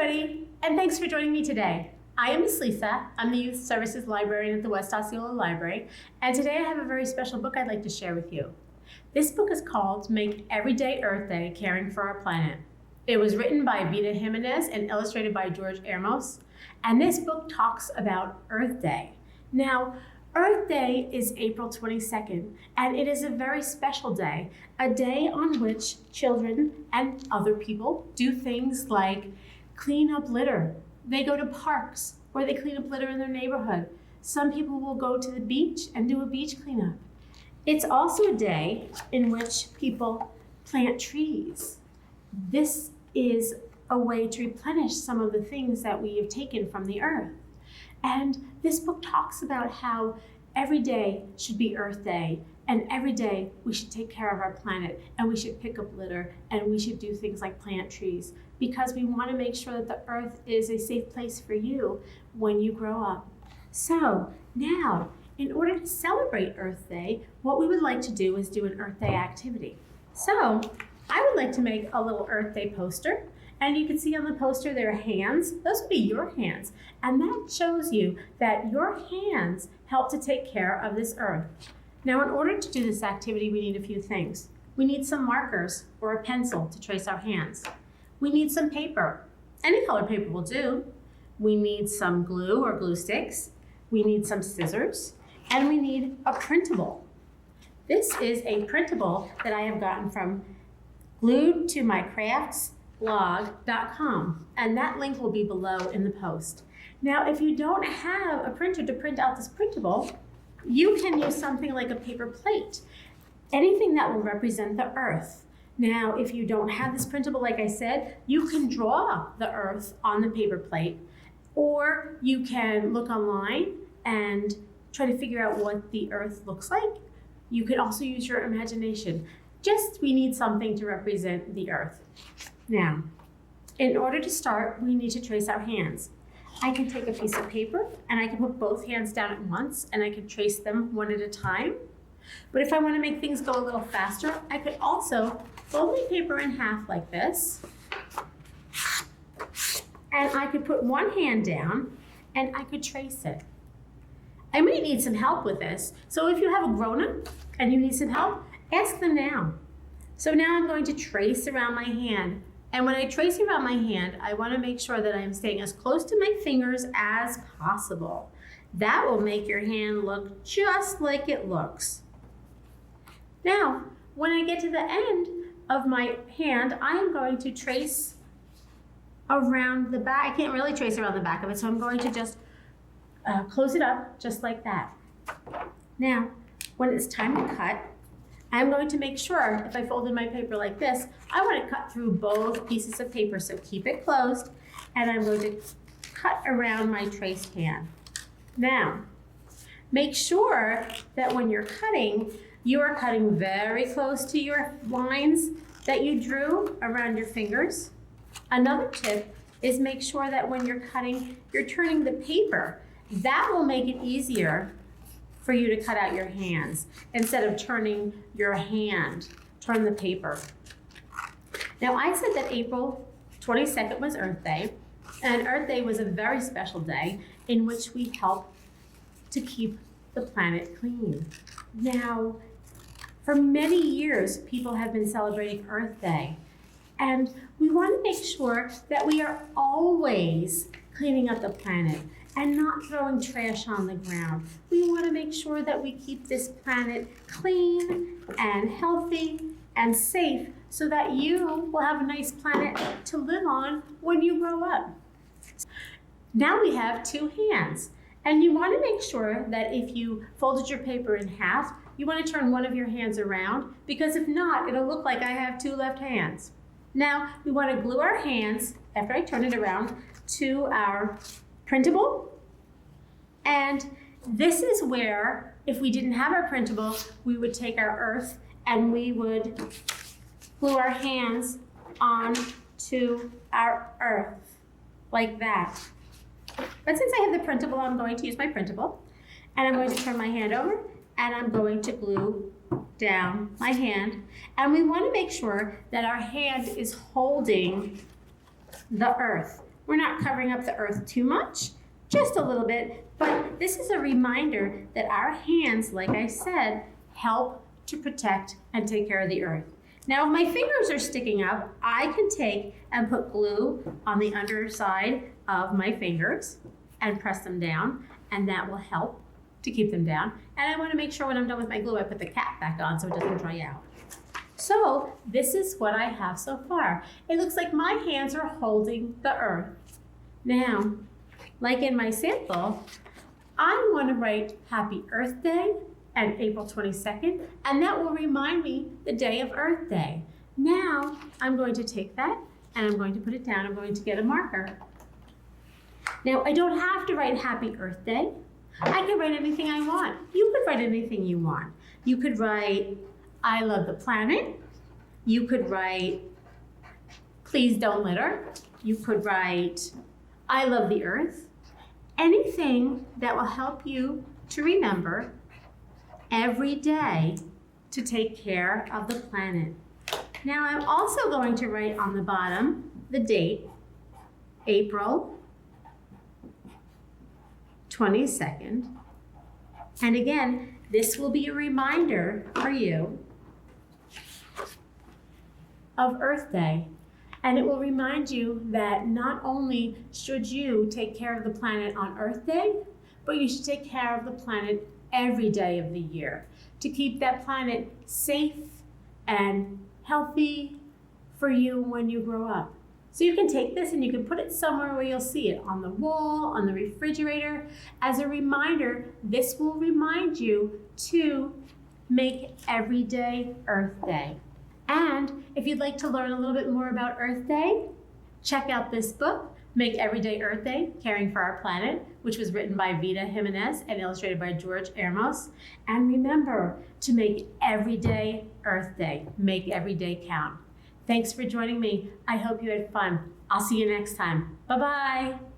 everybody, and thanks for joining me today. I am Miss Lisa. I'm the Youth Services Librarian at the West Osceola Library, and today I have a very special book I'd like to share with you. This book is called Make Everyday Earth Day, Caring for Our Planet. It was written by Vita, Jiménez and illustrated by Ermos, and this book talks about Earth Day. Now, Earth Day is April 22nd, and it is a very special day, a day on which children and other people do things like clean up litter. They go to parks or they clean up litter in their neighborhood. Some people will go to the beach and do a beach cleanup. It's also a day in which people plant trees. This is a way to replenish some of the things that we have taken from the earth. And this book talks about how every day should be Earth Day, and every day we should take care of our planet, and we should pick up litter, and we should do things like plant trees, because we want to make sure that the earth is a safe place for you when you grow up. So now, in order to celebrate Earth Day, what we would like to do is do an Earth Day activity. So I would like to make a little Earth Day poster. And you can see on the poster there are hands. Those would be your hands. And that shows you that your hands help to take care of this earth. Now, in order to do this activity, we need a few things. We need some markers or a pencil to trace our hands. We need some paper. Any color paper will do. We need some glue or glue sticks. We need some scissors. And we need a printable. This is a printable that I have gotten from Glued to My Crafts blog.com, and that link will be below in the post. Now, if you don't have a printer to print out this printable, you can use something like a paper plate, anything that will represent the earth. Now, if you don't have this printable, like I said, you can draw the earth on the paper plate, or you can look online and try to figure out what the earth looks like. You can also use your imagination. Just, we need something to represent the earth. Now, in order to start, we need to trace our hands. I can take a piece of paper and I can put both hands down at once and I can trace them one at a time. But if I want to make things go a little faster, I could also fold my paper in half like this. And I could put one hand down and I could trace it. I may need some help with this. So if you have a grown-up and you need some help, ask them now. So now I'm going to trace around my hand. And when I trace around my hand, I want to make sure that I'm staying as close to my fingers as possible. That will make your hand look just like it looks. Now, when I get to the end of my hand, I am going to trace around the back. I can't really trace around the back of it, so I'm going to just close it up just like that. Now, when it's time to cut, I'm going to make sure, if I folded my paper like this, I want to cut through both pieces of paper, so keep it closed, and I'm going to cut around my traced hand. Now, make sure that when you're cutting, you are cutting very close to your lines that you drew around your fingers. Another tip is make sure that when you're cutting, you're turning the paper. That will make it easier for you to cut out your hands. Instead of turning your hand, turn the paper. Now, I said that April 22nd was Earth Day, and Earth Day was a very special day in which we help to keep the planet clean. Now, for many years, people have been celebrating Earth Day, and we want to make sure that we are always cleaning up the planet and not throwing trash on the ground. We want to make sure that we keep this planet clean and healthy and safe so that you will have a nice planet to live on when you grow up. Now we have two hands, and you want to make sure that if you folded your paper in half, you want to turn one of your hands around, because if not, it'll look like I have two left hands. Now, we want to glue our hands, after I turn it around, to our printable, and this is where, if we didn't have our printable, we would take our earth and we would glue our hands onto our earth, like that. But since I have the printable, I'm going to use my printable, and I'm going to turn my hand over, and I'm going to glue down my hand. And we want to make sure that our hand is holding the earth. We're not covering up the earth too much, just a little bit, but this is a reminder that our hands, like I said, help to protect and take care of the earth. Now, if my fingers are sticking up, I can take and put glue on the underside of my fingers and press them down, and that will help to keep them down. And I want to make sure when I'm done with my glue, I put the cap back on so it doesn't dry out. So this is what I have so far. It looks like my hands are holding the earth. Now, like in my sample, I want to write Happy Earth Day and April 22nd, and that will remind me the day of Earth Day. Now, I'm going to take that and I'm going to put it down. I'm going to get a marker. Now, I don't have to write Happy Earth Day. I can write anything I want. You could write anything you want. You could write, I love the planet. You could write, please don't litter. You could write, I love the earth. Anything that will help you to remember every day to take care of the planet. Now I'm also going to write on the bottom the date, April 22nd. And again, this will be a reminder for you of Earth Day. And it will remind you that not only should you take care of the planet on Earth Day, but you should take care of the planet every day of the year to keep that planet safe and healthy for you when you grow up. So you can take this and you can put it somewhere where you'll see it, on the wall, on the refrigerator. As a reminder, this will remind you to make every day Earth Day. And if you'd like to learn a little bit more about Earth Day, check out this book, Make Everyday Earth Day, Caring for Our Planet, which was written by Vita, Jiménez and illustrated by Ermos. And remember to make every day Earth Day. Make every day count. Thanks for joining me. I hope you had fun. I'll see you next time. Bye-bye.